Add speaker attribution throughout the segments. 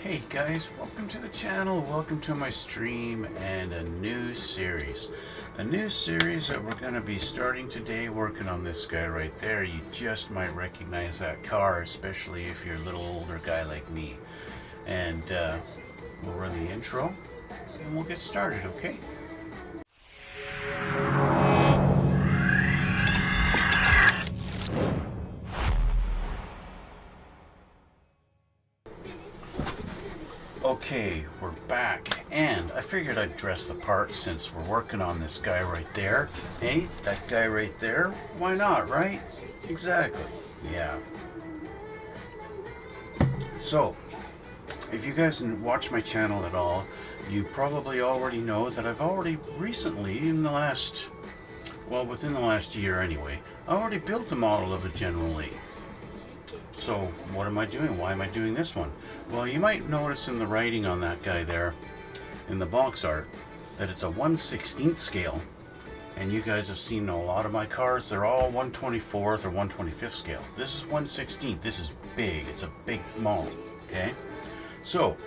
Speaker 1: Hey guys, welcome to the channel, welcome to my stream and a new series. A new series that we're going to be starting today, working on this guy right there. You just might recognize that car, especially if you're a little older guy like me. And we'll run the intro and we'll get started, okay? Okay, we're back, and I figured I'd dress the part since we're working on this guy right there. Hey, that guy right there? Why not, right? Exactly, yeah. So, if you guys watch my channel at all, you probably already know that I've already recently, within the last year anyway, I already built a model of a General Lee. So what am I doing? Why am I doing this one? Well, you might notice in the writing on that guy there, in the box art, that it's a 1/16 scale. And you guys have seen a lot of my cars, they're all 1/24 or 1/25 scale. This is 1/16. This is big. It's a big model, okay? So,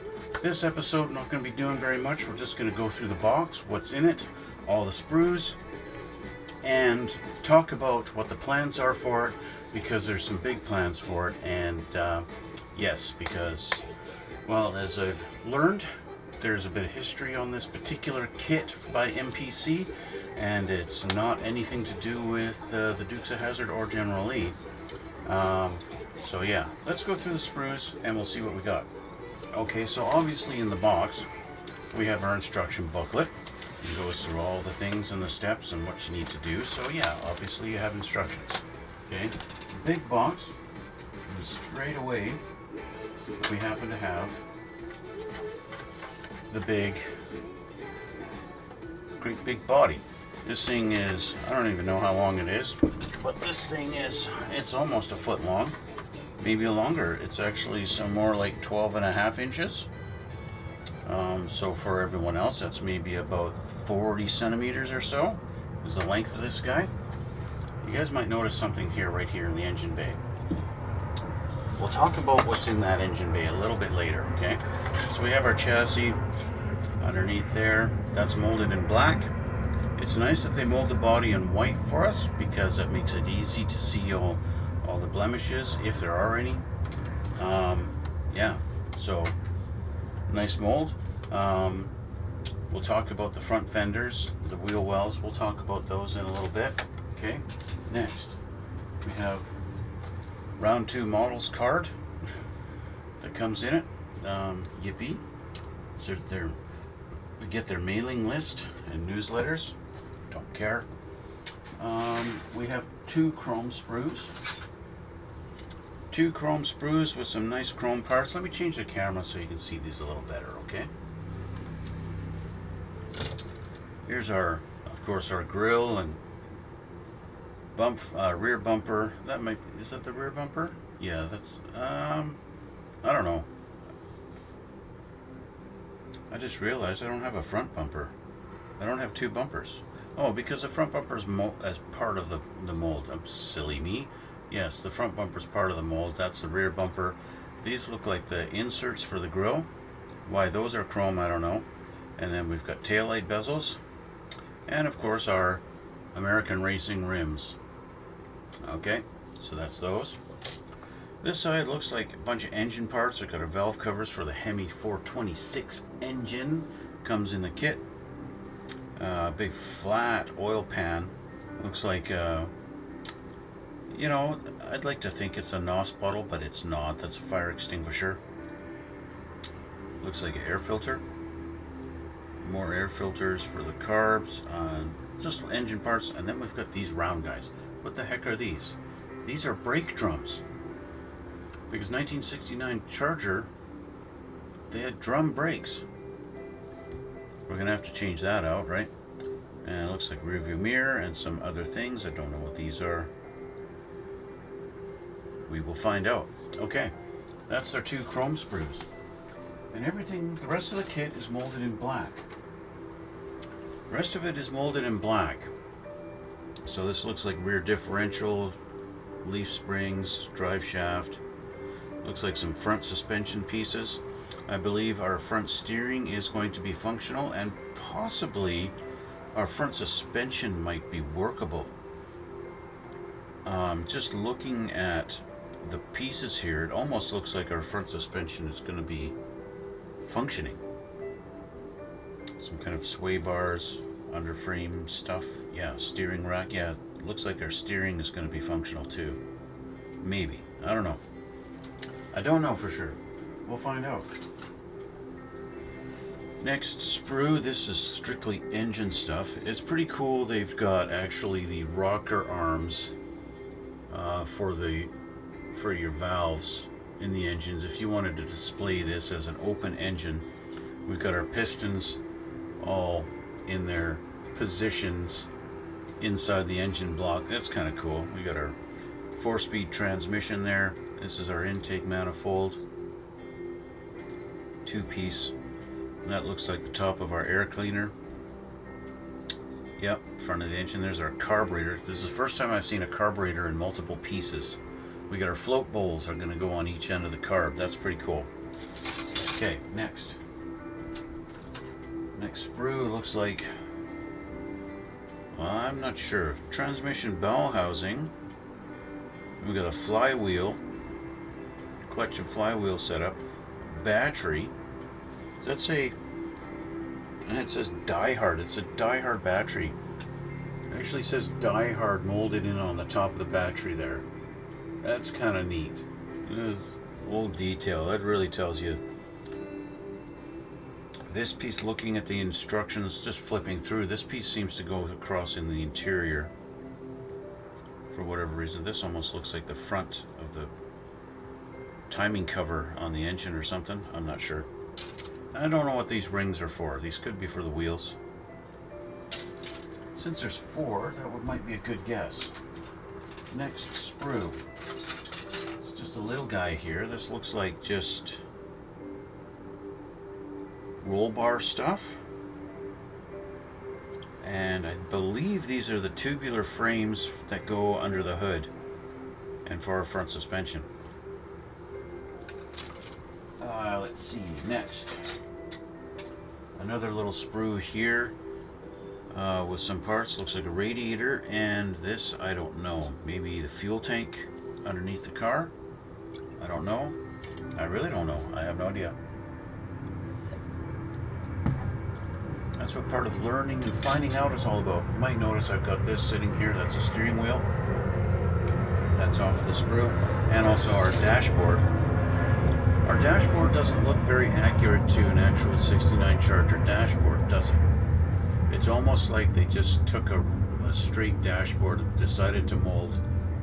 Speaker 1: this episode I'm not going to be doing very much. We're just going to go through the box, what's in it, all the sprues, and talk about what the plans are for it, because there's some big plans for it. And yes, because, well, as I've learned, there's a bit of history on this particular kit by MPC, and it's not anything to do with the Dukes of Hazzard or General Lee. So yeah, let's go through the sprues and we'll see what we got. Okay, so obviously in the box we have our instruction booklet. It goes through all the things and the steps and what you need to do. So yeah, obviously you have instructions. Okay, it's a big box, and straight away we happen to have the great big body. This thing is, I don't even know how long it is, but this thing is, it's almost a foot long, maybe longer. It's actually some more like 12.5 inches. So for everyone else, that's maybe about 40 centimeters or so is the length of this guy. You guys might notice something here, right here in the engine bay. We'll talk about what's in that engine bay a little bit later, okay? So we have our chassis underneath there. That's molded in black. It's nice that they mold the body in white for us, because that makes it easy to see all the blemishes, if there are any. Yeah, so nice mold. We'll talk about the front fenders, the wheel wells. We'll talk about those in a little bit. Okay, next we have round 2 models card that comes in it. Yippee. So we get their mailing list and newsletters. Don't care. We have 2 chrome sprues. 2 chrome sprues with some nice chrome parts. Let me change the camera so you can see these a little better, okay? Here's of course, our grille and rear bumper. Is that the rear bumper? Yeah, that's, I don't know. I just realized I don't have a front bumper. I don't have 2 bumpers. Oh, because the front bumper is as part of the mold. I'm silly me. Yes, the front bumper is part of the mold. That's the rear bumper. These look like the inserts for the grille. Why those are chrome, I don't know. And then we've got taillight bezels. And of course our American Racing rims. Okay, so that's those. This side looks like a bunch of engine parts. I've got our valve covers for the Hemi 426 engine. Comes in the kit. Big flat oil pan. Looks like, you know, I'd like to think it's a NOS bottle, but it's not. That's a fire extinguisher. Looks like an air filter. More air filters for the carbs. Just engine parts. And then we've got these round guys. What the heck are these? These are brake drums. Because 1969 Charger, they had drum brakes. We're going to have to change that out, right? And it looks like rear view mirror and some other things. I don't know what these are. We will find out. Okay, that's their 2 chrome sprues. And everything, the rest of the kit is molded in black. The rest of it is molded in black. So this looks like rear differential, leaf springs, drive shaft. Looks like some front suspension pieces. I believe our front steering is going to be functional, and possibly our front suspension might be workable. Just looking at the pieces here, it almost looks like our front suspension is going to be functioning. Some kind of sway bars, underframe stuff. Yeah, steering rack. Yeah, it looks like our steering is going to be functional too. Maybe. I don't know. I don't know for sure. We'll find out. Next sprue, this is strictly engine stuff. It's pretty cool. They've got actually the rocker arms for your valves in the engines. If you wanted to display this as an open engine, we've got our pistons all in their positions inside the engine block. That's kind of cool. We got our 4-speed transmission there. This is our intake manifold, 2-piece. And that looks like the top of our air cleaner. Yep, front of the engine. There's our carburetor. This is the first time I've seen a carburetor in multiple pieces. We got our float bowls are going to go on each end of the carb. That's pretty cool. Okay, next. Next sprue looks like, well, I'm not sure. Transmission bell housing. We got a flywheel, clutch and flywheel setup, battery. Does that say? And it says Die Hard. It's a Die Hard battery. It actually says Die Hard molded in on the top of the battery there. That's kind of neat. It's old detail. That really tells you. This piece, looking at the instructions, just flipping through, this piece seems to go across in the interior. For whatever reason, this almost looks like the front of the timing cover on the engine or something. I'm not sure. I don't know what these rings are for. These could be for the wheels. Since there's 4, that might be a good guess. Next sprue. It's just a little guy here. This looks like just roll bar stuff. And I believe these are the tubular frames that go under the hood and for our front suspension. Let's see, next. Another little sprue here with some parts. Looks like a radiator, and this, I don't know. Maybe the fuel tank underneath the car? I don't know. I really don't know. I have no idea. That's what part of learning and finding out is all about. You might notice I've got this sitting here. That's a steering wheel. That's off the sprue. And also our dashboard. Our dashboard doesn't look very accurate to an actual 69 Charger dashboard, does it? It's almost like they just took a straight dashboard and decided to mold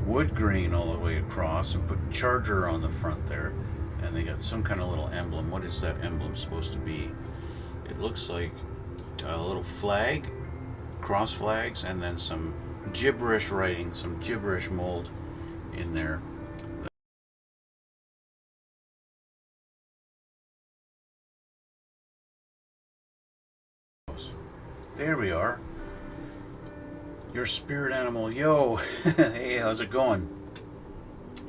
Speaker 1: wood grain all the way across and put Charger on the front there. And they got some kind of little emblem. What is that emblem supposed to be? It looks like a little flag, cross flags, and then some gibberish writing, some gibberish mold in there. There we are. Your spirit animal. Yo! Hey, how's it going?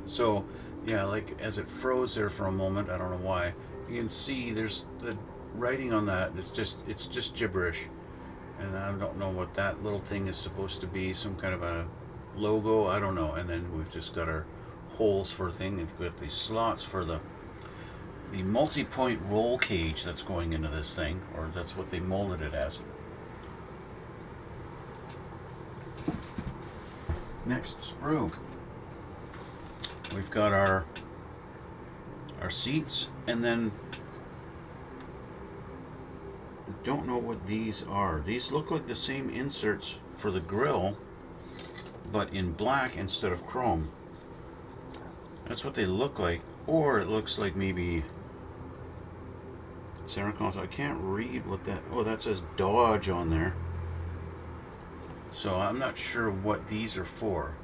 Speaker 1: So, yeah, like as it froze there for a moment, I don't know why, you can see there's the writing on that. It's just gibberish. And I don't know what that little thing is supposed to be. Some kind of a logo, I don't know. And then we've just got our holes for thing. We've got these slots for the multi-point roll cage that's going into this thing, or that's what they molded it as. Next sprue. We've got our seats, and then don't know what these are. These look like the same inserts for the grille, but in black instead of chrome. That's what they look like. Or it looks like maybe center console. I can't read what that. Oh, that says Dodge on there. So I'm not sure what these are for.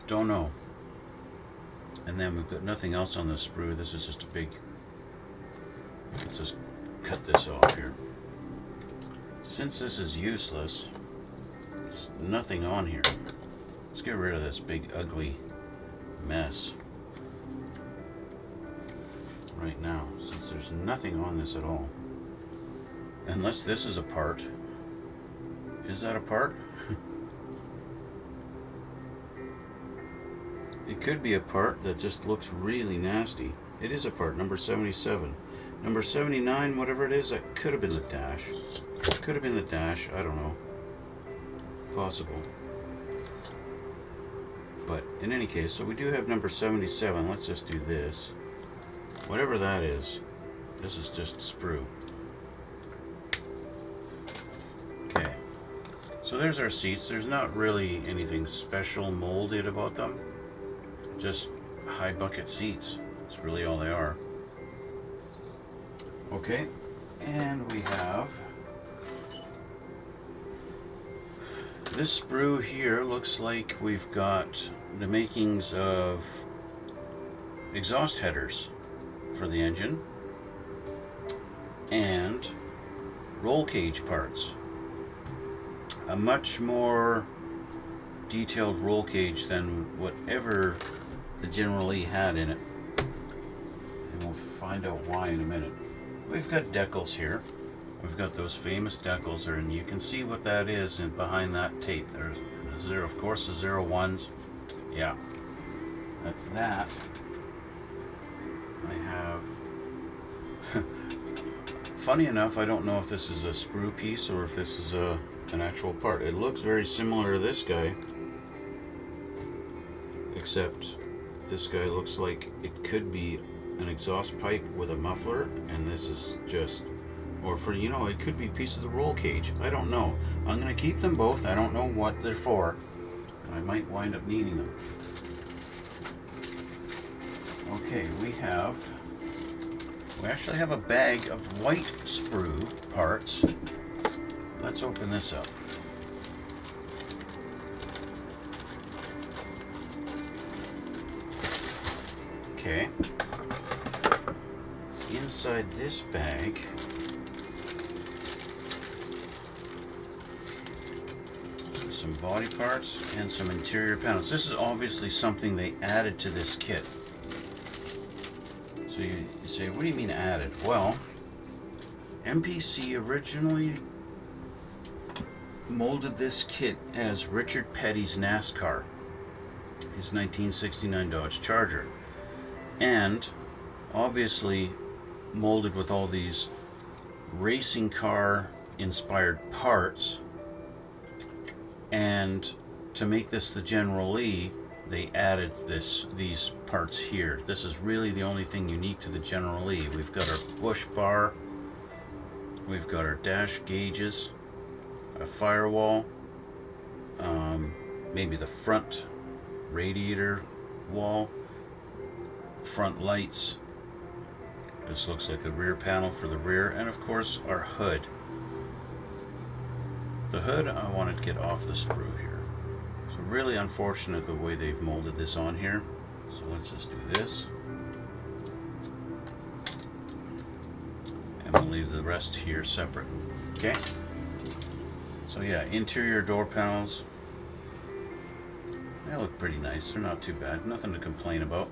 Speaker 1: Don't know. And then we've got nothing else on this sprue. This is just a big. Let's just cut this off here. Since this is useless, there's nothing on here. Let's get rid of this big ugly mess. right now, since there's nothing on this at all. Unless this is a part. Is that a part? It could be a part that just looks really nasty. It is a part, number 77. Number 79, whatever it is, that could have been the dash. Could have been the dash, I don't know. Possible. But in any case, so we do have number 77. Let's just do this. Whatever that is, this is just sprue. Okay. So there's our seats. There's not really anything special molded about them. Just high bucket seats. That's really all they are. Okay. And we have this sprue here. Looks like we've got the makings of exhaust headers for the engine and roll cage parts. A much more detailed roll cage than whatever the General Lee had in it. And we'll find out why in a minute. We've got decals here. We've got those famous decals, and you can see what that is behind that tape. There's the zero, of course, the 01s. Yeah, that's that. I have. Funny enough, I don't know if this is a sprue piece or if this is an actual part. It looks very similar to this guy, except this guy looks like it could be an exhaust pipe with a muffler, and this is just, or for, you know, it could be a piece of the roll cage. I don't know. I'm going to keep them both. I don't know what they're for, and I might wind up needing them. Okay, we actually have a bag of white sprue parts. Let's open this up. Okay. Inside this bag some body parts and some interior panels. This is obviously something they added to this kit. So you say, what do you mean added? Well, MPC originally molded this kit as Richard Petty's NASCAR, his 1969 Dodge Charger, and obviously molded with all these racing car inspired parts. And to make this the General Lee, they added these parts here. This is really the only thing unique to the General Lee. We've got our bush bar, we've got our dash gauges, a firewall, maybe the front radiator wall, front lights. This looks like a rear panel for the rear, and of course our hood. The hood I wanted to get off the sprue here. So really unfortunate the way they've molded this on here. So let's just do this. And we'll leave the rest here separate. Okay? So yeah, interior door panels. They look pretty nice. They're not too bad. Nothing to complain about.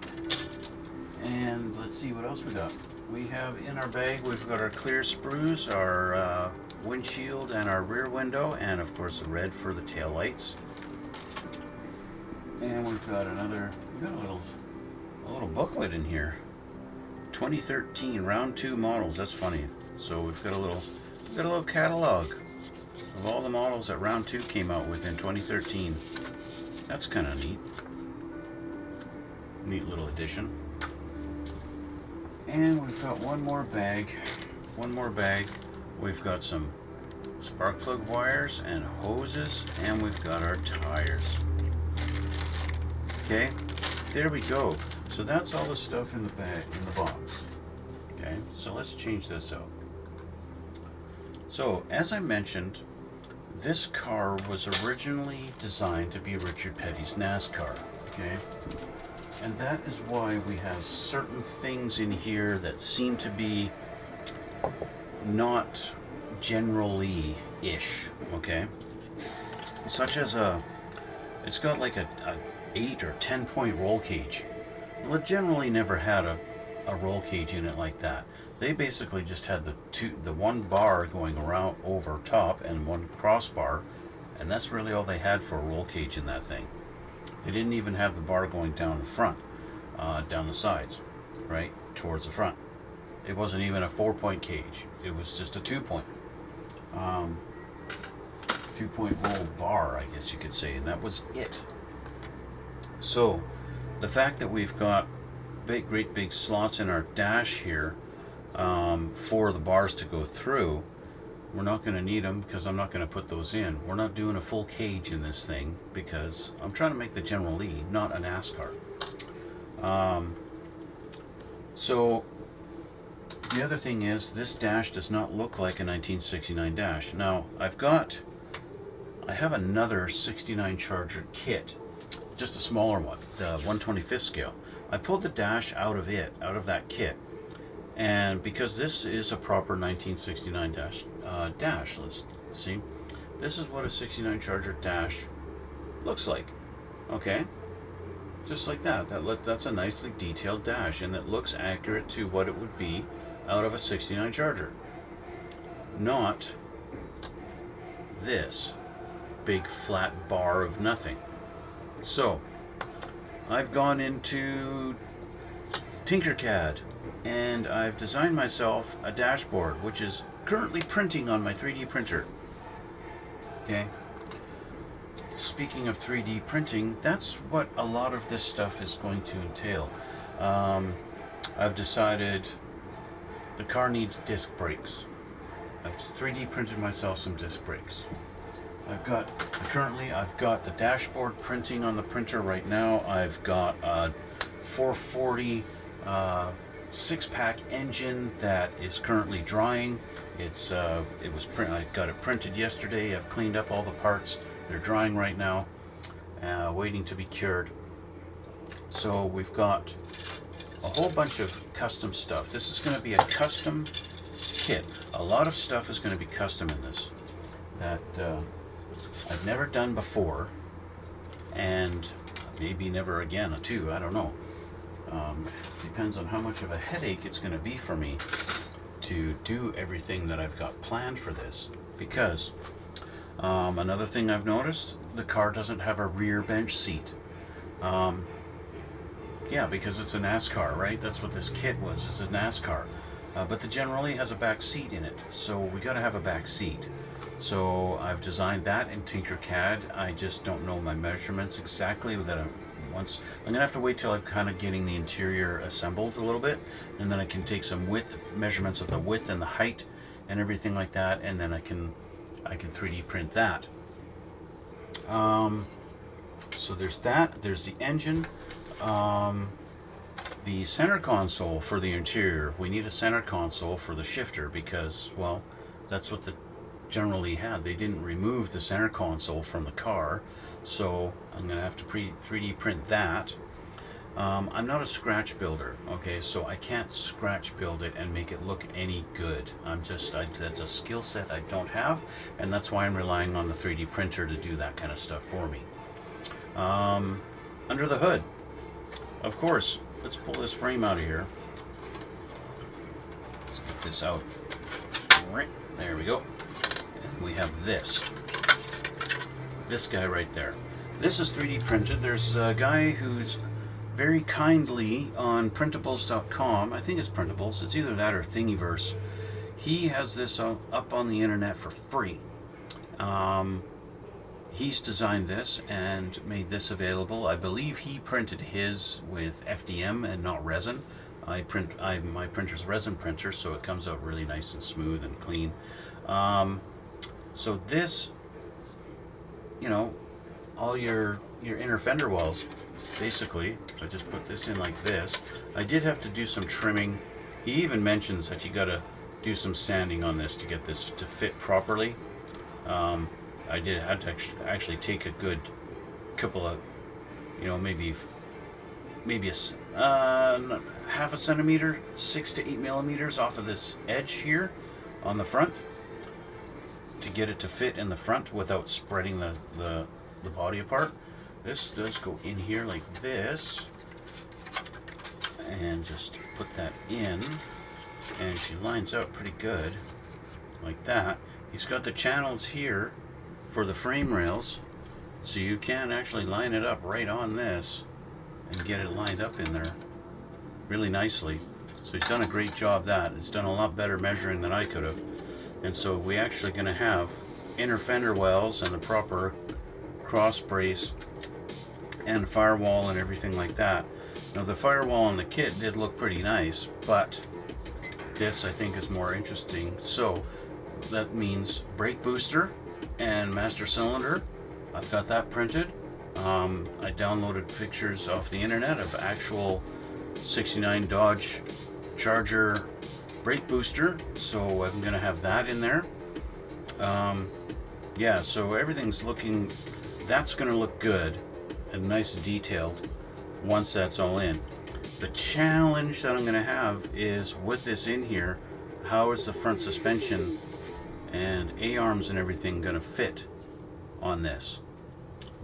Speaker 1: And let's see what else we got. We have in our bag, we've got our clear sprues, our windshield and our rear window, and of course the red for the tail lights. And we've got a little booklet in here. 2013 round 2 models. That's funny. So we've got a little catalog of all the models that round 2 came out with in 2013. That's kind of neat. Neat little addition. And we've got one more bag. We've got some spark plug wires and hoses, and we've got our tires. Okay, there we go. So that's all the stuff in the bag, in the box. Okay, so let's change this out. So, as I mentioned, this car was originally designed to be Richard Petty's NASCAR. Okay, and that is why we have certain things in here that seem to be not General Lee-ish, okay? Such as it's got like a 8 or 10 point roll cage. Well, it generally never had a a roll cage in it like that. They basically just had the one bar going around over top and one crossbar, and that's really all they had for a roll cage in that thing. They didn't even have the bar going down the front, down the sides, right, towards the front. It wasn't even a 4-point cage. It was just a 2-point. 2-point roll bar, I guess you could say, and that was it. So, the fact that we've got great big slots in our dash here for the bars to go through, we're not going to need them because I'm not going to put those in. We're not doing a full cage in this thing because I'm trying to make the General Lee, not a NASCAR. So the other thing is, this dash does not look like a 1969 dash. Now, I have another 69 Charger kit, just a smaller one, the 1/25th scale. I pulled the dash out of that kit, and because this is a proper 1969 dash, let's see. This is what a 69 Charger dash looks like. Okay, just like that. That's a nicely detailed dash, and it looks accurate to what it would be out of a 69 Charger. Not this big flat bar of nothing. So I've gone into Tinkercad and I've designed myself a dashboard, which is currently printing on my 3D printer. Okay. Speaking of 3D printing, that's what a lot of this stuff is going to entail. I've decided the car needs disc brakes. I've 3D printed myself some disc brakes. I've got the dashboard printing on the printer right now. I've got a 440 6-pack engine that is currently drying. I got it printed yesterday. I've cleaned up all the parts. They're drying right now, waiting to be cured. So we've got a whole bunch of custom stuff. This is going to be a custom kit. A lot of stuff is going to be custom in this that I've never done before, and maybe never again too. I don't know. Depends on how much of a headache it's going to be for me to do everything that I've got planned for this. Because another thing I've noticed, the car doesn't have a rear bench seat. Yeah, because it's a NASCAR, right? That's what this kit was. It's a NASCAR. But the General Lee has a back seat in it, so we got to have a back seat. So I've designed that in Tinkercad. I just don't know my measurements exactly. I'm gonna have to wait till I'm kind of getting the interior assembled a little bit, and then I can take some measurements of the width and the height and everything like that, and then I can 3D print that. So there's that. There's the engine. The center console for the interior. We need a center console for the shifter because, well, that's what the General Lee had. They didn't remove the center console from the car, so I'm going to have to 3D print that. I'm not a scratch builder, okay, so I can't scratch build it and make it look any good. That's a skill set I don't have, and that's why I'm relying on the 3D printer to do that kind of stuff for me. Under the hood, of course, let's pull this frame out of here. Let's get this out. There we go. And we have this guy right there. This is 3D printed. There's a guy who's very kindly on printables.com. I think it's Printables. It's either that or Thingiverse. He has this up on the internet for free. He's designed this and made this available. I believe he printed his with FDM and not resin. My printer's resin printer, so it comes out really nice and smooth and clean. So this, all your inner fender wells, basically. I just put this in like this. I did have to do some trimming. He even mentions that you gotta do some sanding on this to get this to fit properly. I had to actually take a good couple of, maybe a half a centimeter, 6 to 8 millimeters off of this edge here on the front to get it to fit in the front without spreading the body apart. This does go in here like this, and just put that in, and she lines up pretty good like that. He's got the channels here for the frame rails, so you can actually line it up right on this and get it lined up in there really nicely. So he's done a great job that. He's done a lot better measuring than I could have. And so we actually going to have inner fender wells and the proper cross brace and firewall and everything like that. Now the firewall on the kit did look pretty nice, but this I think is more interesting. So that means brake booster and master cylinder. I've got that printed. I downloaded pictures off the internet of actual 69 Dodge Charger brake booster, so I'm gonna have that in there. Yeah, so everything's looking, that's gonna look good and nice and detailed once that's all in. The challenge that I'm gonna have is with this in here, how is the front suspension and A-arms and everything gonna fit on this?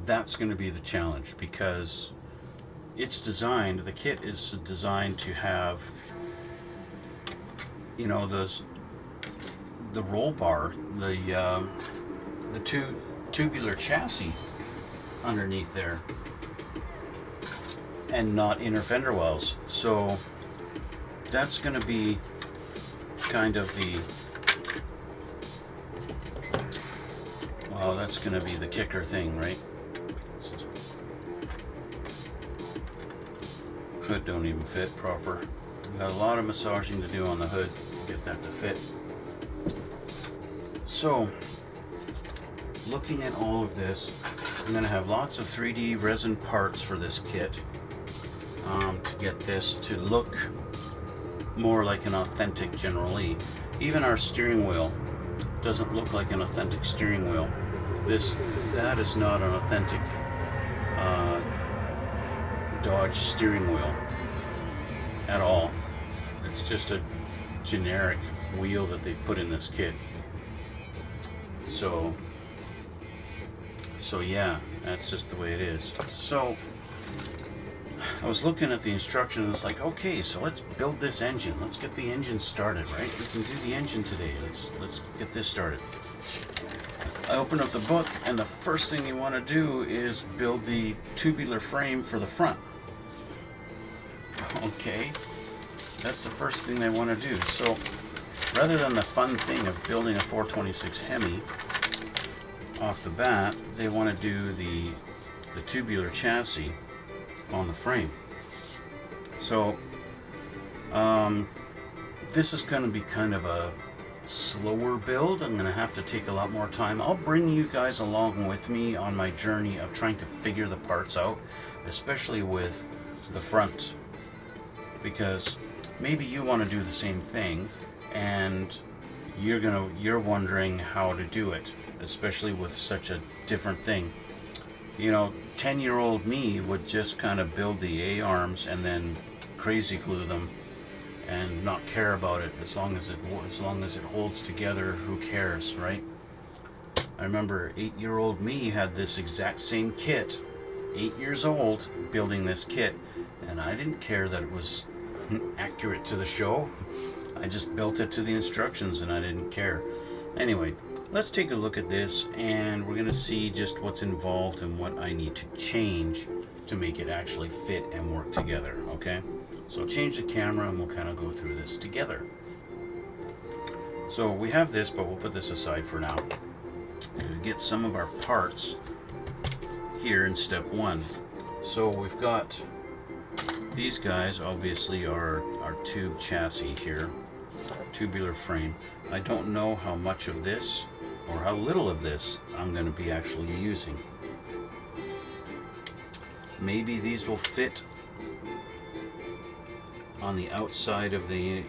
Speaker 1: That's gonna be the challenge, because it's designed, the kit is designed to have, you know, the roll bar, the tubular chassis underneath there, and not inner fender wells. So that's going to be kind of the, well, that's going to be the kicker thing, right? Hood don't even fit proper. We've got a lot of massaging to do on the hood to get that to fit. So, looking at all of this, I'm going to have lots of 3D resin parts for this kit to get this to look more like an authentic General Lee. Even our steering wheel doesn't look like an authentic steering wheel. That is not an authentic Dodge steering wheel at all. It's just a generic wheel that they've put in this kit. So yeah, that's just the way it is. So I was looking at the instructions, it's like, okay, so let's build this engine. Let's get the engine started, right? We can do the engine today. Let's get this started. I opened up the book, and the first thing you want to do is build the tubular frame for the front. Okay, that's the first thing they want to do. So rather than the fun thing of building a 426 Hemi off the bat, they want to do the tubular chassis on the frame. So this is going to be kind of a slower build. I'm going to have to take a lot more time. I'll bring you guys along with me on my journey of trying to figure the parts out, especially with the front, because maybe you want to do the same thing and you're wondering how to do it, especially with such a different thing. You know, 10-year-old me would just kind of build the A-arms and then crazy glue them and not care about it. As long as it holds together, who cares, right? I remember 8-year-old me had this exact same kit, 8 years old, building this kit, and I didn't care that it was accurate to the show. I just built it to the instructions and I didn't care. Anyway, let's take a look at this, and we're gonna see just what's involved and what I need to change to make it actually fit and work together, okay? So change the camera and we'll kind of go through this together. So we have this, but we'll put this aside for now. We'll get some of our parts here in step one. So we've got these guys, obviously, are our tube chassis here, tubular frame. I don't know how much of this or how little of this I'm going to be actually using. Maybe these will fit on the outside of those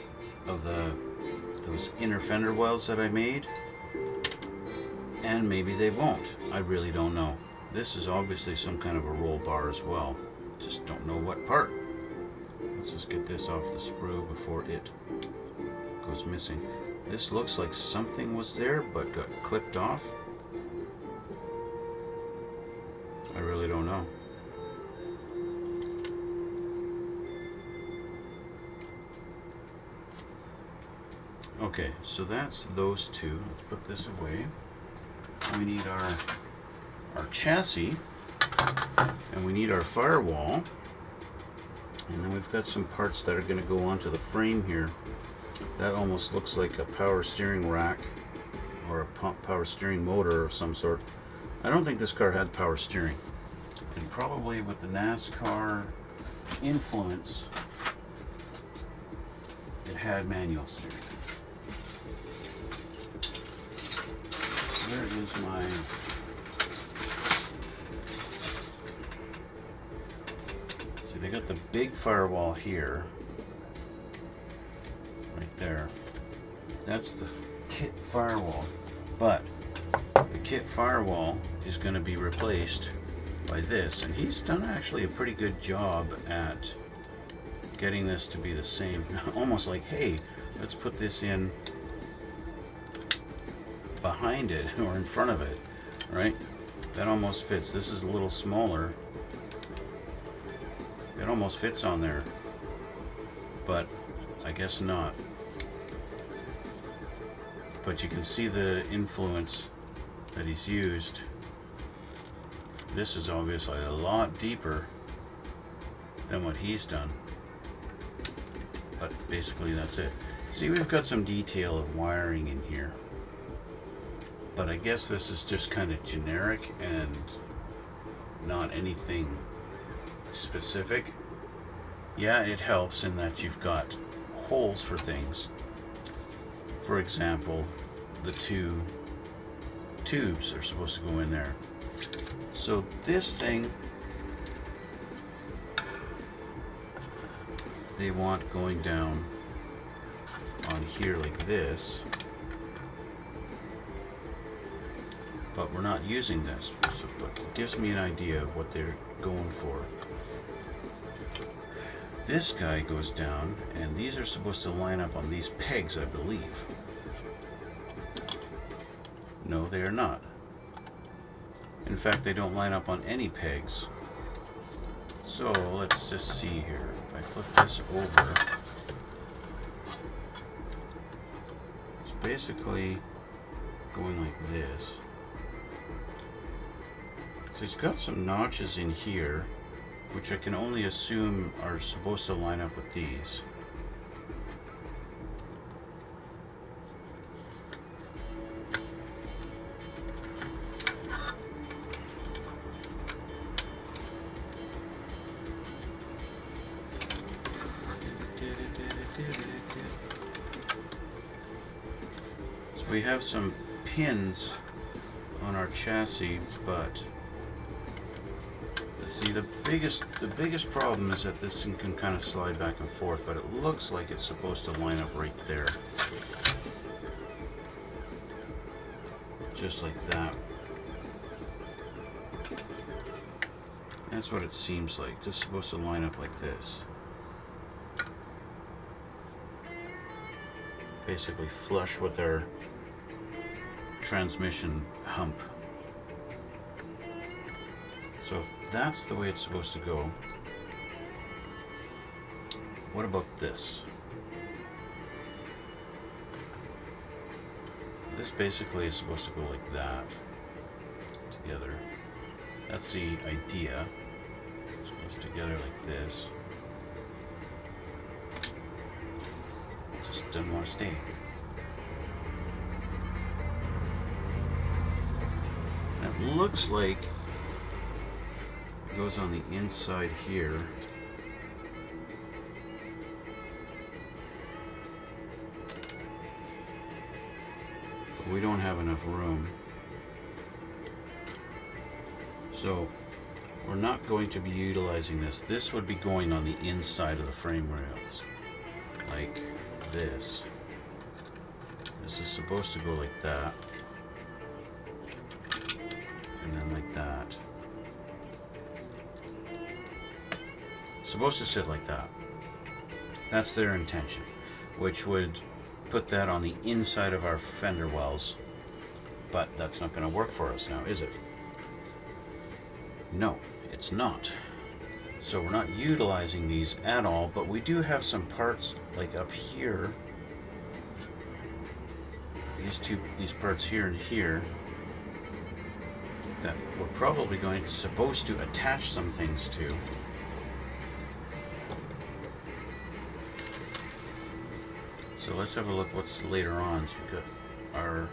Speaker 1: inner fender wells that I made, and maybe they won't. I really don't know. This is obviously some kind of a roll bar as well. Just don't know what part. Let's just get this off the sprue before it goes missing. This looks like something was there but got clipped off. I really don't know. Okay, so that's those two. Let's put this away. We need our chassis, and we need our firewall, and then we've got some parts that are going to go onto the frame here. That almost looks like a power steering rack or a power steering motor of some sort. I don't think this car had power steering, and probably with the NASCAR influence, it had manual steering. Where is my... See, they got the big firewall here, right there. That's the kit firewall, but the kit firewall is going to be replaced by this, and he's done actually a pretty good job at getting this to be the same. Almost like, hey, let's put this in behind it or in front of it, right? That almost fits. This is a little smaller. It almost fits on there, but I guess not. But you can see the influence that he's used. This is obviously a lot deeper than what he's done, but basically that's it. See, we've got some detail of wiring in here, but I guess this is just kind of generic and not anything specific. Yeah, it helps in that you've got holes for things. For example, the two tubes are supposed to go in there. So this thing, they want going down on here like this, but we're not using this, so it gives me an idea of what they're going for. This guy goes down, and these are supposed to line up on these pegs, I believe. No, they are not. In fact, they don't line up on any pegs. So let's just see here. If I flip this over, it's basically going like this. So it's got some notches in here, which I can only assume are supposed to line up with these. So we have some pins on our chassis, but see, the biggest problem is that this thing can kind of slide back and forth, but it looks like it's supposed to line up right there. Just like that. That's what it seems like. Just supposed to line up like this. Basically flush with our transmission hump. So if that's the way it's supposed to go, what about this? This basically is supposed to go like that, together. That's the idea. It goes together like this. It just doesn't want to stay. And it looks like it goes on the inside here. But we don't have enough room. So we're not going to be utilizing this. This would be going on the inside of the frame rails. Like this. This is supposed to go like that. And then like that. Supposed to sit like that. That's their intention, which would put that on the inside of our fender wells, but that's not going to work for us now, is it? No, it's not. So we're not utilizing these at all, but we do have some parts like up here these parts here and here that we're probably supposed to attach some things to. So let's have a look what's later on. So we've got our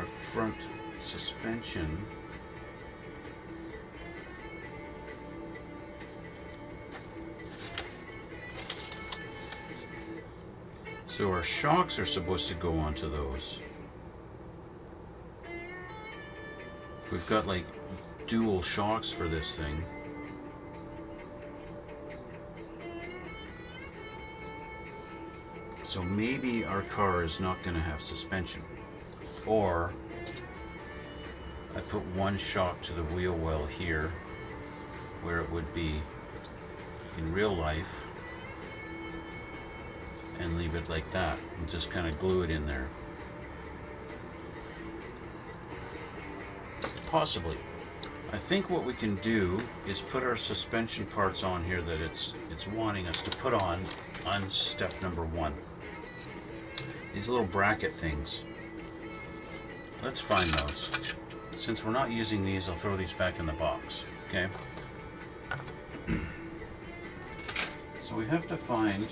Speaker 1: front suspension. So our shocks are supposed to go onto those. We've got like dual shocks for this thing. So maybe our car is not going to have suspension. Or I put one shock to the wheel well here where it would be in real life, and leave it like that and just kind of glue it in there. Possibly. I think what we can do is put our suspension parts on here that it's wanting us to put on step number 1. These little bracket things. Let's find those. Since we're not using these, I'll throw these back in the box. Okay? So we have to find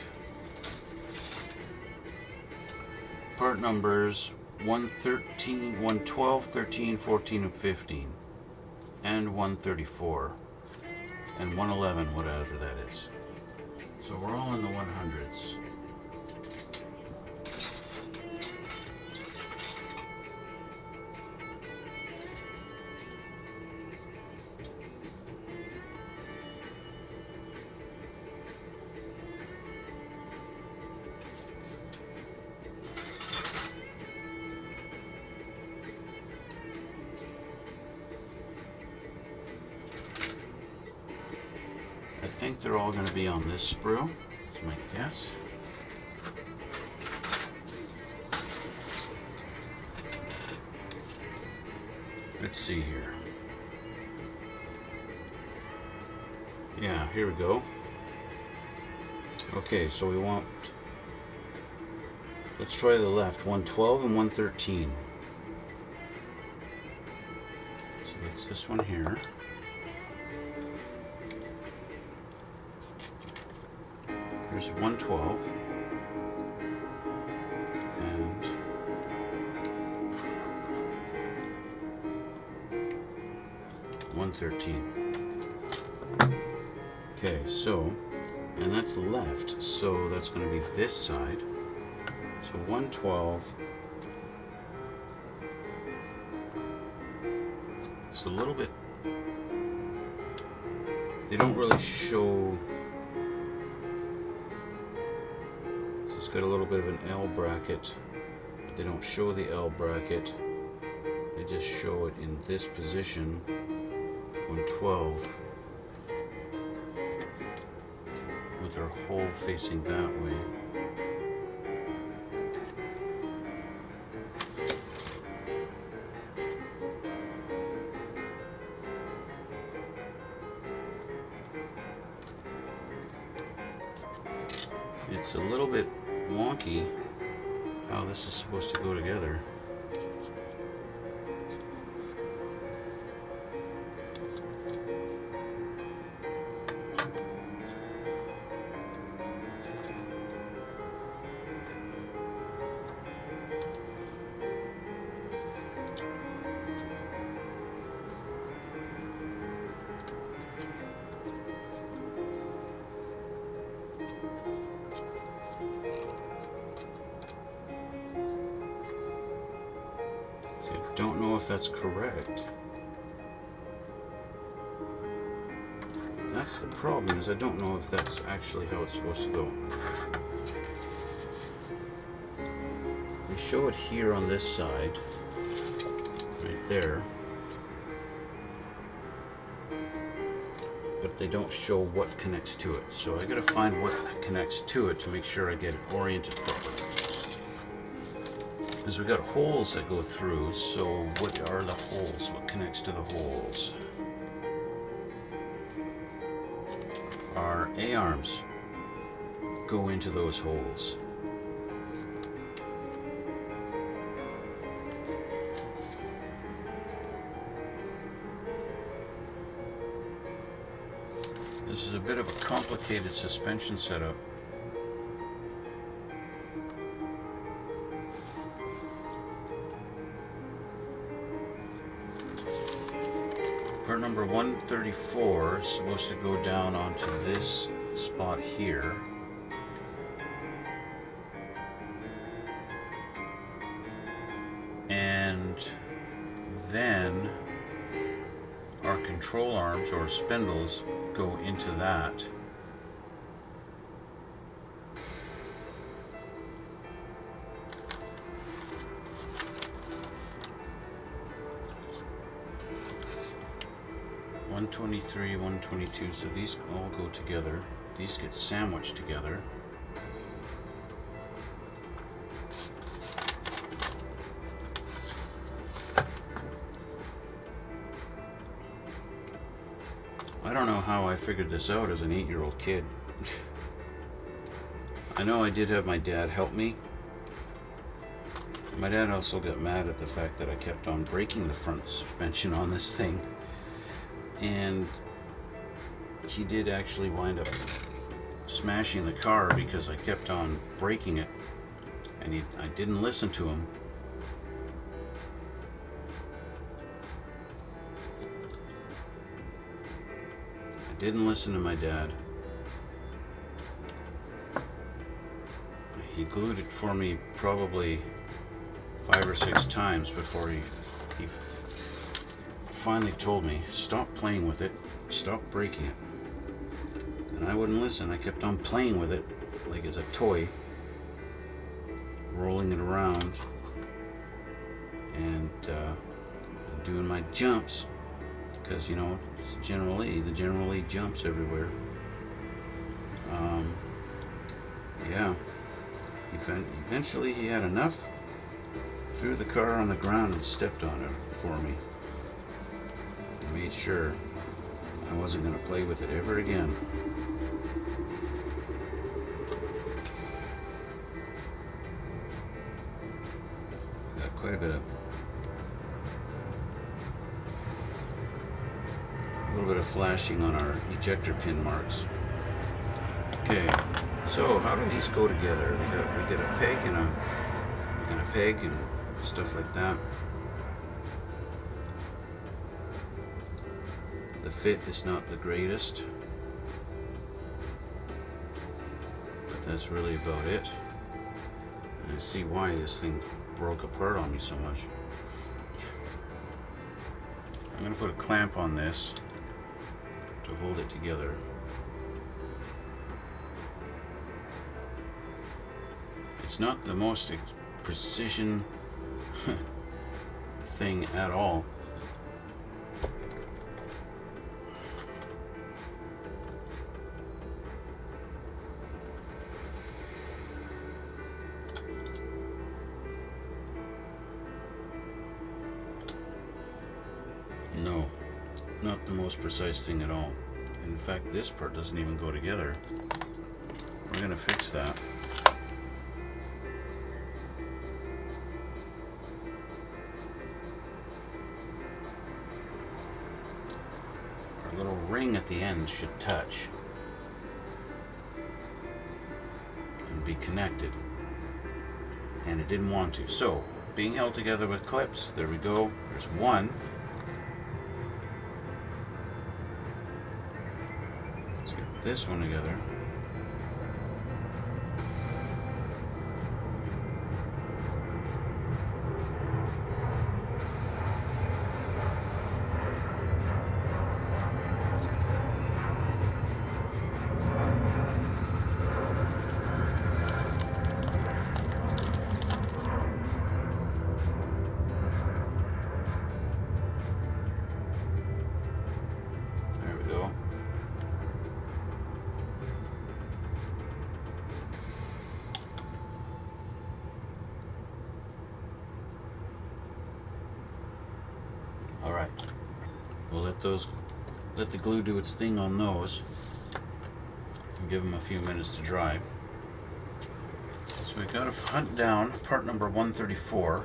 Speaker 1: part numbers 113, 112, 13, 14, and 15, and 134, and 111, whatever that is. So we're all in the 100s. I think they're all going to be on this sprue. That's my guess. Let's see here. Yeah, here we go. Okay, so we want, let's try the left, 112 and 113. So that's this one here. There's 112 and 113. Okay, so, and that's left, so that's going to be this side. So 112. It's a little bit, they don't really show. It's got a little bit of an L bracket, but they don't show the L bracket. They just show it in this position, 112, with our hole facing that way. It's a little bit wonky how this is supposed to go together. I don't know if that's correct. That's the problem, is I don't know if that's actually how it's supposed to go. They show it here on this side, right there, but they don't show what connects to it. So I gotta find what connects to it to make sure I get it oriented properly. Because we've got holes that go through, so what are the holes? What connects to the holes? Our A-arms go into those holes. is a bit of a complicated suspension setup. Part number 134 is supposed to go down onto this spot here. And then our control arms or spindles go into that. $123, $122, so these all go together. These get sandwiched together. I don't know how I figured this out as an 8-year-old kid. I know I did have my dad help me. My dad also got mad at the fact that I kept on breaking the front suspension on this thing. And he did actually wind up smashing the car because I kept on breaking it. And I didn't listen to him. Didn't listen to my dad. He glued it for me probably 5 or 6 times before he finally told me, stop playing with it, stop breaking it. And I wouldn't listen. I kept on playing with it like it's a toy, rolling it around and doing my jumps. Because, you know, it's General Lee. The General Lee jumps everywhere. Yeah. Eventually he had enough. Threw the car on the ground and stepped on it for me. I made sure I wasn't going to play with it ever again. Got quite a bit of flashing on our ejector pin marks. Okay, so how do these go together? We get a peg and a peg and stuff like that. The fit is not the greatest, but that's really about it. And I see why this thing broke apart on me so much. I'm going to put a clamp on this to hold it together. It's not the most precision thing at all. No, not the most precise thing at all. In fact, this part doesn't even go together. We're going to fix that. Our little ring at the end should touch and be connected. And it didn't want to. So, being held together with clips, there we go. There's one. This one together. There we go. Alright, we'll let the glue do its thing on those and give them a few minutes to dry. So we've got to hunt down part number 134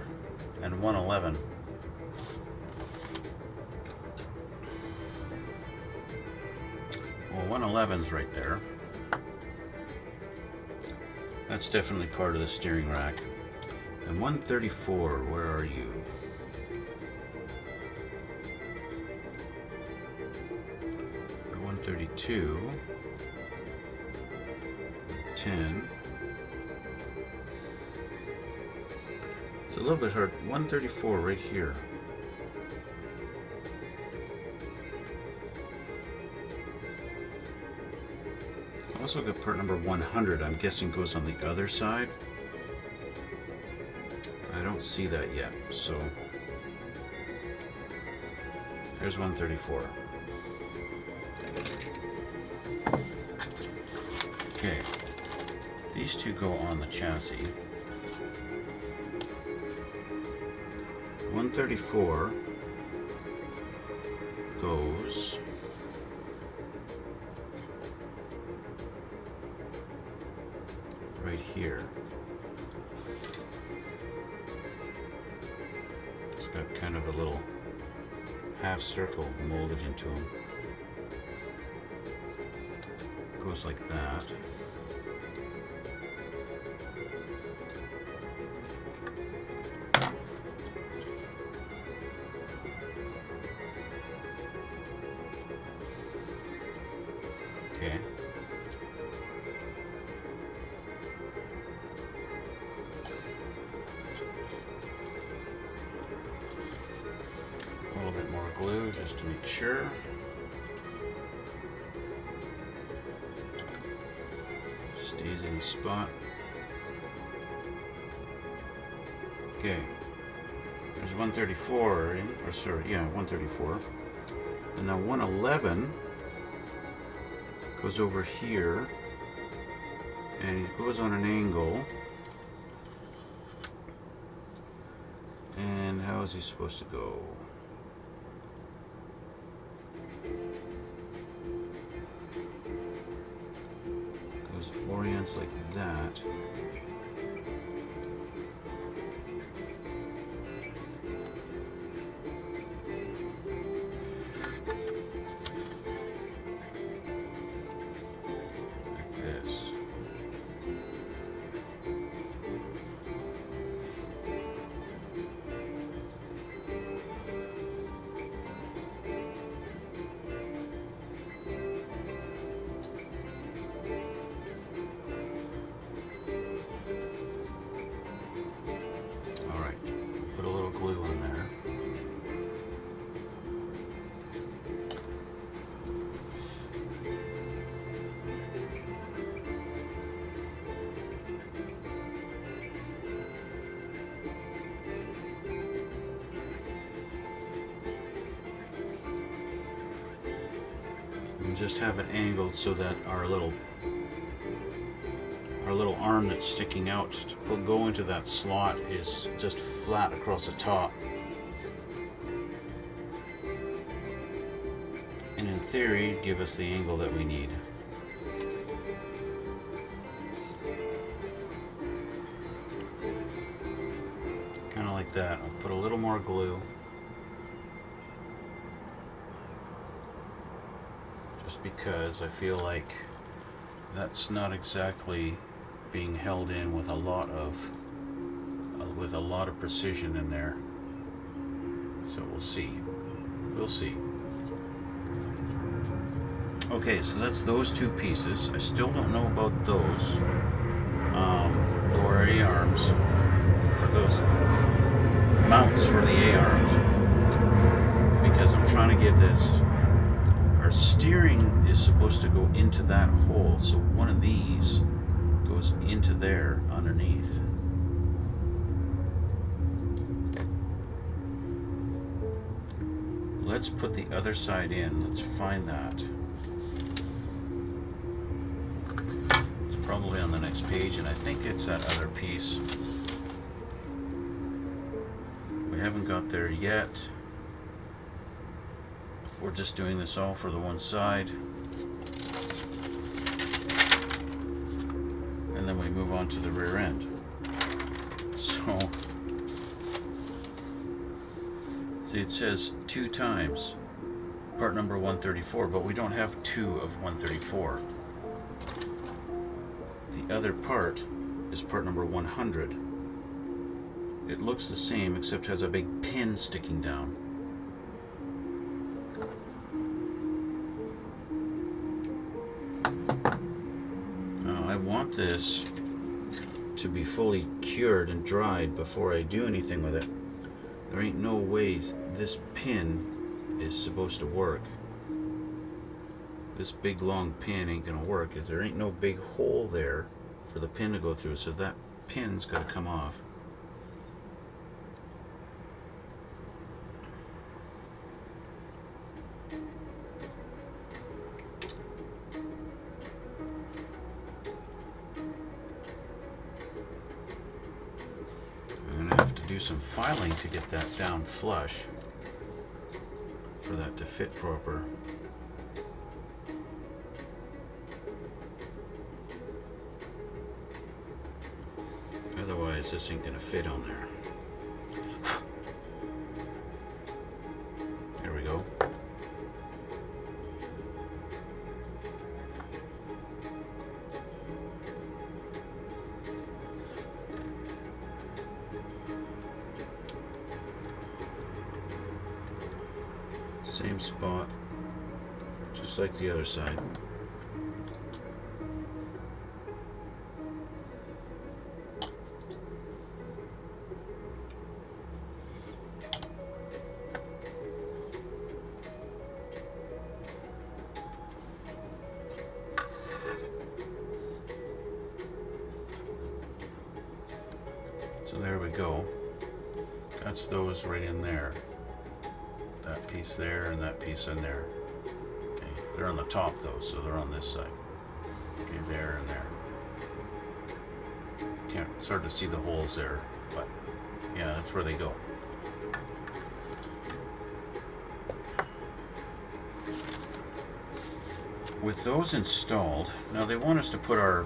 Speaker 1: and 111. Oh 111's right there. That's definitely part of the steering rack. And 134, where are you? 132, 10. It's a little bit hard. 134 right here. I also got part number 100. I'm guessing goes on the other side. I don't see that yet, so there's 134. Okay, these two go on the chassis. 134 goes right here. It's got kind of a little half circle molded into him. Goes like that. Okay. A little bit more glue just to make sure. Stays in the spot. Okay. There's 134, or sorry, yeah, 134. And now 111 goes over here, and it goes on an angle. And how is he supposed to go? Goes orients like that. Glue in there. And just have it angled so that our little arm that's sticking out to go into that slot is just flat across the top. And in theory, give us the angle that we need. Kind of like that. I'll put a little more glue. Just because I feel like that's not exactly being held in with a lot of precision in there. So we'll see. We'll see. Okay, so that's those two pieces. I still don't know about those lower A-arms, or those mounts for the A-arms, because I'm trying to get this. Our steering is supposed to go into that hole, so one of these goes into there underneath. Let's put the other side in. Let's find that. It's probably on the next page, and I think it's that other piece. We haven't got there yet. We're just doing this all for the one side. And then we move on to the rear end. So, see, it says 2 times. part number 134, but we don't have 2 of 134. The other part is part number 100. It looks the same except has a big pin sticking down. Now I want this to be fully cured and dried before I do anything with it. There ain't no way this pin is supposed to work. This big long pin ain't gonna work if there ain't no big hole there for the pin to go through, so that pin's gotta come off. I'm gonna have to do some filing to get that down flush for that to fit proper. Otherwise this ain't gonna fit on there. There we go. Same spot, just like the other side. So there we go. That's those right in there. That piece there and that piece in there. Okay, they're on the top though, so they're on this side. Okay, there and there. It's hard to see the holes there, but yeah, that's where they go. With those installed, now they want us to put our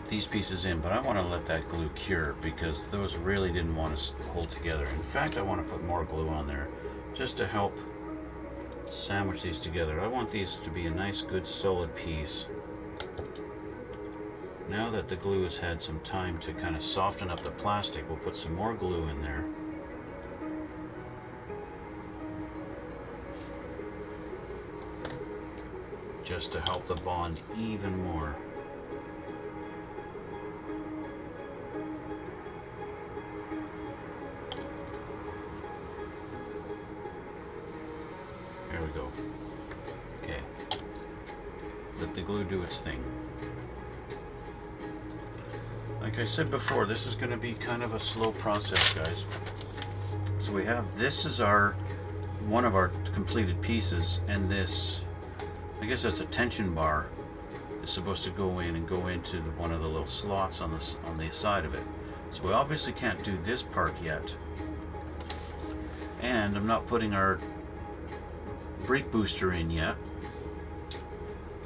Speaker 1: these pieces in, but I want to let that glue cure because those really didn't want to hold together. In fact, I want to put more glue on there just to help sandwich these together. I want these to be a nice, good, solid piece. Now that the glue has had some time to kind of soften up the plastic, we'll put some more glue in there. Just to help the bond even more. There we go. Okay. Let the glue do its thing. Like I said before, this is going to be kind of a slow process, guys. So we have, this is one of our completed pieces, and this, I guess that's a tension bar, is supposed to go in and go into one of the little slots on the side of it. So we obviously can't do this part yet. And I'm not putting our brake booster in yet.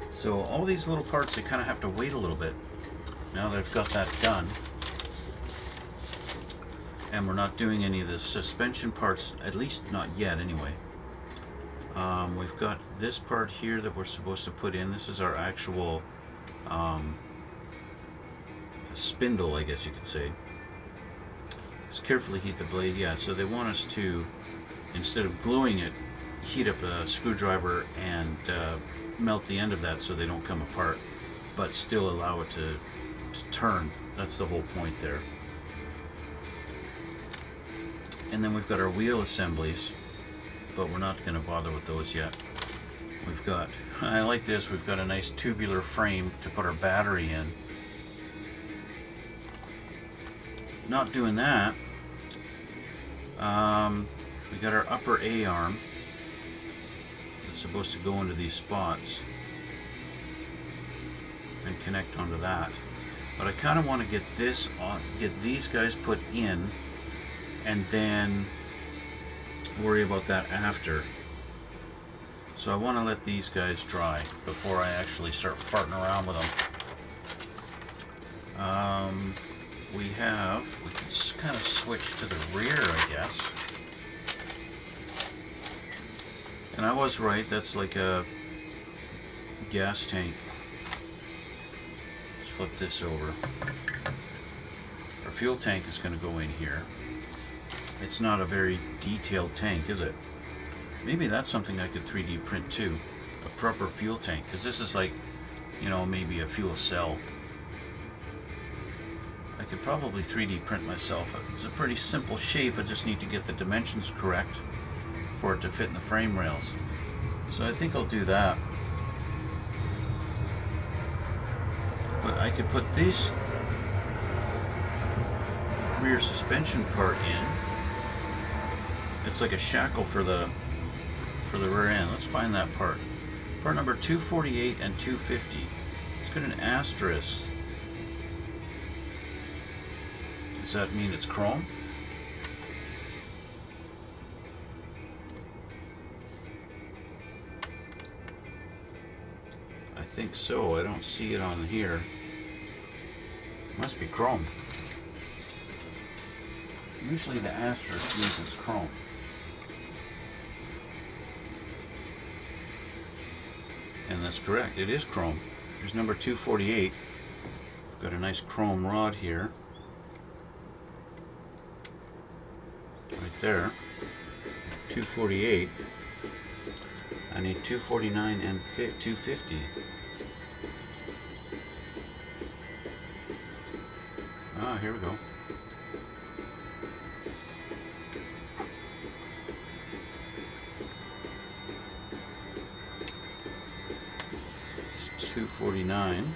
Speaker 1: So all these little parts, they kind of have to wait a little bit. Now that I've got that done, and we're not doing any of the suspension parts, at least not yet anyway. We've got this part here that we're supposed to put in. This is our actual spindle, I guess you could say. Just carefully heat the blade. Yeah, so they want us to, instead of gluing it, heat up a screwdriver and melt the end of that so they don't come apart, but still allow it to turn. That's the whole point there. And then we've got our wheel assemblies, but we're not going to bother with those yet. We've got, I like this, we've got a nice tubular frame to put our battery in. Not doing that. We got our upper A-arm that's supposed to go into these spots and connect onto that. But I kind of want to get this on, get these guys put in, and then worry about that after. So I want to let these guys dry before I actually start farting around with them. We can kind of switch to the rear, I guess. And I was right, that's like a gas tank. Let's flip this over. Our fuel tank is going to go in here. It's not a very detailed tank, is it? Maybe that's something I could 3D print too. A proper fuel tank, because this is like, you know, maybe a fuel cell. I could probably 3D print myself. It's a pretty simple shape, I just need to get the dimensions correct for it to fit in the frame rails. So I think I'll do that. But I could put this rear suspension part in. It's like a shackle for the rear end. Let's find that part. Part number 248 and 250. It's got an asterisk. Does that mean it's chrome? I think so. I don't see it on here. It must be chrome. Usually the asterisk means it's chrome. And that's correct. It is chrome. Here's number 248. We've got a nice chrome rod here. Right there. 248. I need 249 and 250. Ah, here we go. It's 249.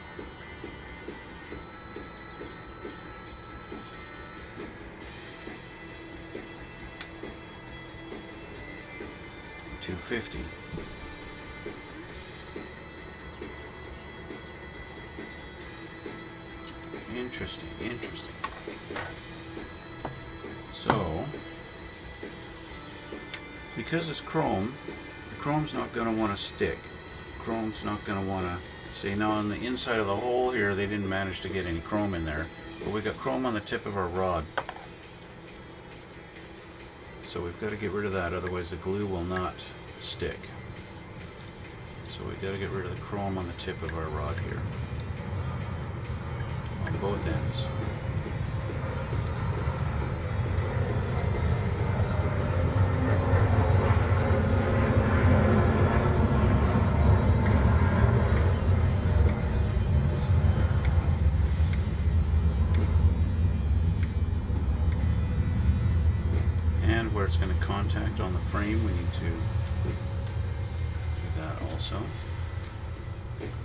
Speaker 1: $250. Interesting, interesting. So, because it's chrome, the chrome's not going to want to stick. Chrome's not going to want to say, now on the inside of the hole here, they didn't manage to get any chrome in there. But we got chrome on the tip of our rod. So we've got to get rid of that, otherwise the glue will not stick. So we've got to get rid of the chrome on the tip of our rod here. On both ends. And where it's going to contact on the frame, we need to do that also.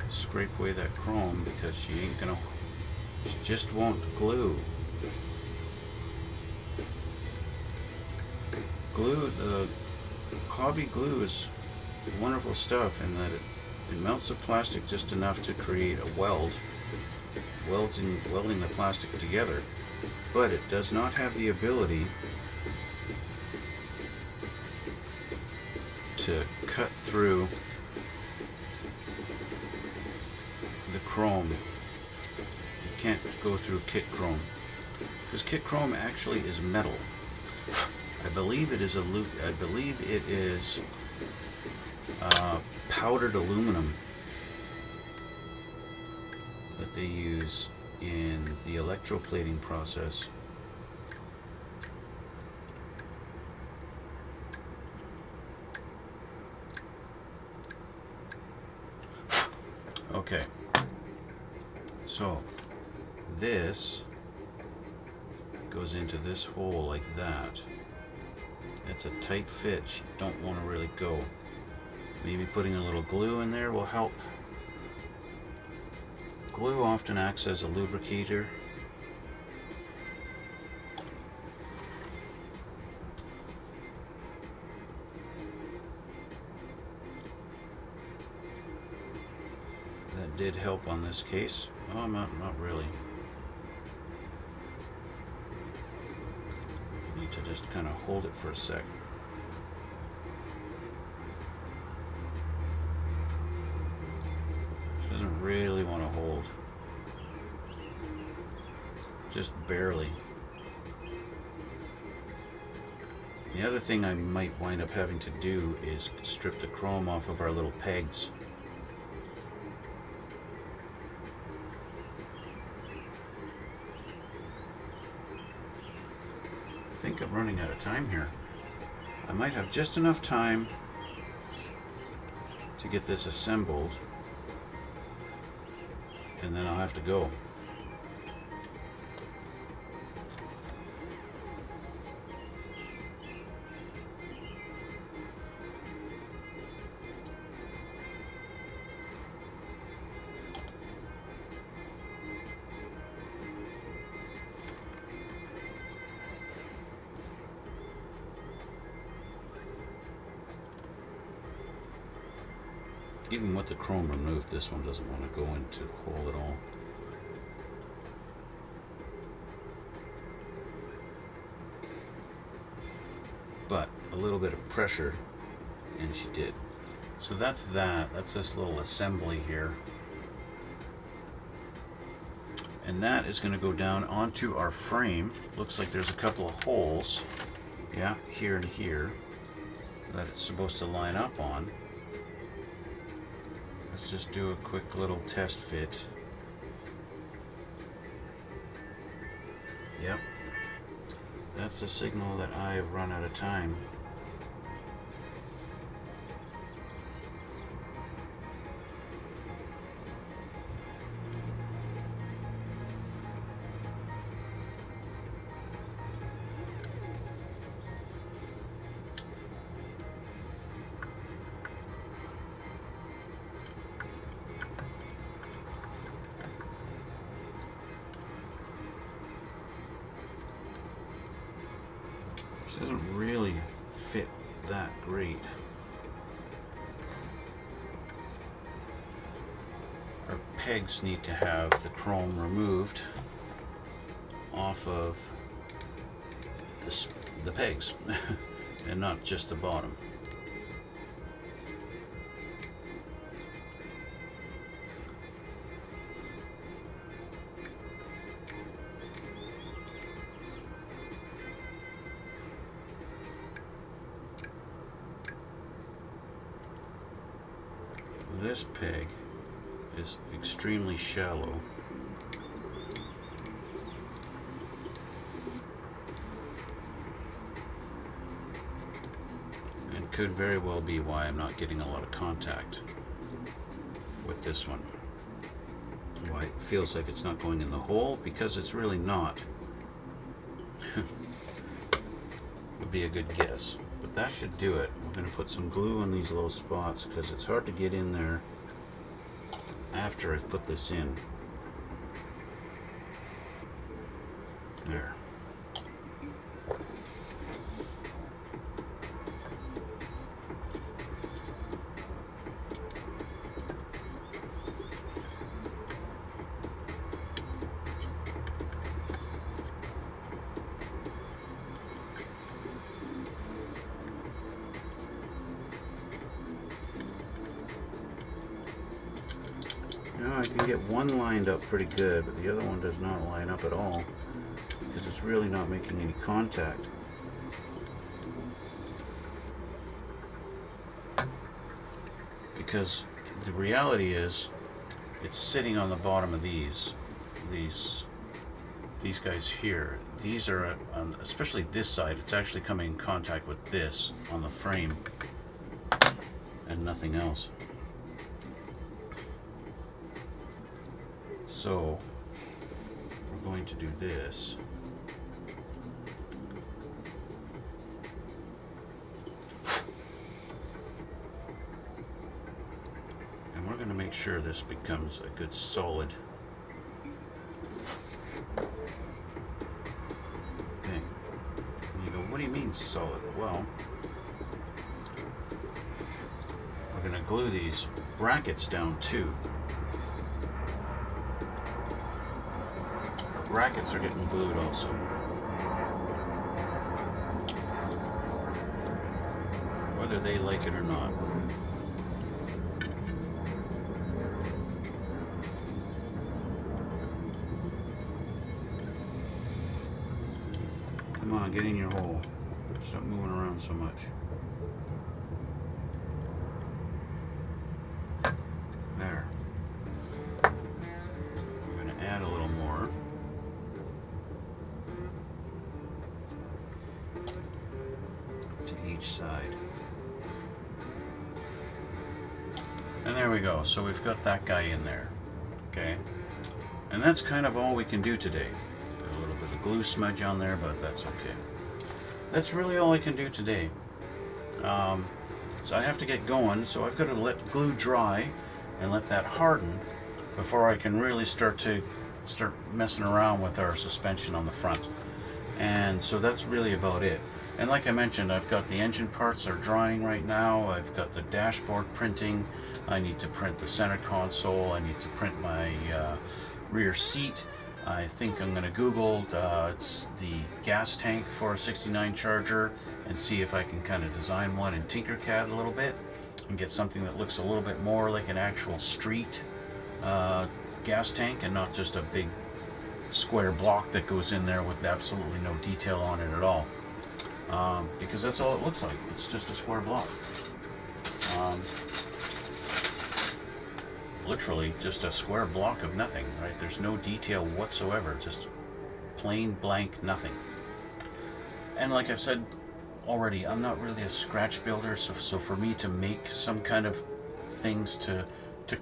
Speaker 1: Scrape away that chrome because she ain't going to, she just won't glue. Glue, the hobby glue is wonderful stuff in that it melts the plastic just enough to create a weld, welding the plastic together, but it does not have the ability to cut through the chrome. You can't go through kit chrome because kit chrome actually is metal. I believe it is powdered aluminum that they use in the electroplating process. Okay, so this goes into this hole like that. It's a tight fit, you don't want to really go. Maybe putting a little glue in there will help. Glue often acts as a lubricator. That did help on this case. Oh, not really. Need to just kind of hold it for a sec. She doesn't really want to hold. Just barely. The other thing I might wind up having to do is strip the chrome off of our little pegs. I think I'm running out of time here. I might have just enough time to get this assembled, and then I'll have to go. Even with the chrome removed, this one doesn't want to go into the hole at all. But a little bit of pressure, and she did. So that's that. That's this little assembly here. And that is going to go down onto our frame. Looks like there's a couple of holes, yeah, here and here, that it's supposed to line up on. Let's just do a quick little test fit. Yep. That's the signal that I have run out of time. This doesn't really fit that great. Our pegs need to have the chrome removed off of the pegs and not just the bottom. This peg is extremely shallow. And could very well be why I'm not getting a lot of contact with this one. Why it feels like it's not going in the hole, because it's really not. Would be a good guess. But that should do it. We're going to put some glue on these little spots because it's hard to get in there after I've put this in. There. Now I can get one lined up pretty good, but the other one does not line up at all because it's really not making any contact. Because the reality is it's sitting on the bottom of these guys here. These are, especially this side, it's actually coming in contact with this on the frame and nothing else. So we're going to do this. And we're going to make sure this becomes a good solid thing. And you go, what do you mean solid? Well, we're going to glue these brackets down too. Brackets are getting glued also. Whether they like it or not. Come on, get in your hole. Stop moving around so much. There. We're going to add a little more. To each side. And there we go. So we've got that guy in there. Okay. And that's kind of all we can do today. A little bit of glue smudge on there, but that's okay. That's really all I can do today. So I have to get going, so I've got to let glue dry and let that harden before I can really start messing around with our suspension on the front. And so that's really about it. And like I mentioned, I've got the engine parts are drying right now. I've got the dashboard printing. I need to print the center console. I need to print my rear seat. I think I'm going to Google it's the gas tank for a 69 Charger and see if I can kind of design one in Tinkercad a little bit and get something that looks a little bit more like an actual street gas tank and not just a big square block that goes in there with absolutely no detail on it at all. Because that's all it looks like. It's just a square block. Literally just a square block of nothing, right? There's no detail whatsoever, just plain blank nothing. And like I've said already, I'm not really a scratch builder, so for me to make some kind of things to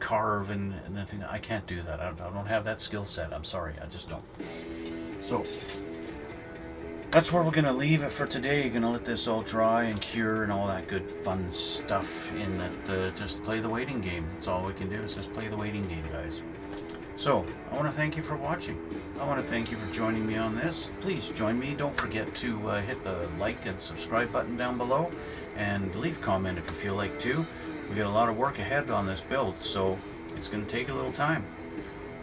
Speaker 1: carve and anything, I can't do that. I don't have that skill set. I'm sorry, I just don't. So that's where we're gonna leave it for today. Gonna let this all dry and cure and all that good fun stuff in that. Just play the waiting game. That's all we can do is just play the waiting game, guys. So I want to thank you for watching. I want to thank you for joining me on this. Please join me. Don't forget to hit the like and subscribe button down below and leave a comment if you feel like to. We got a lot of work ahead on this build, so it's going to take a little time.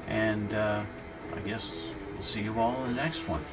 Speaker 1: And I guess we'll see you all in the next one.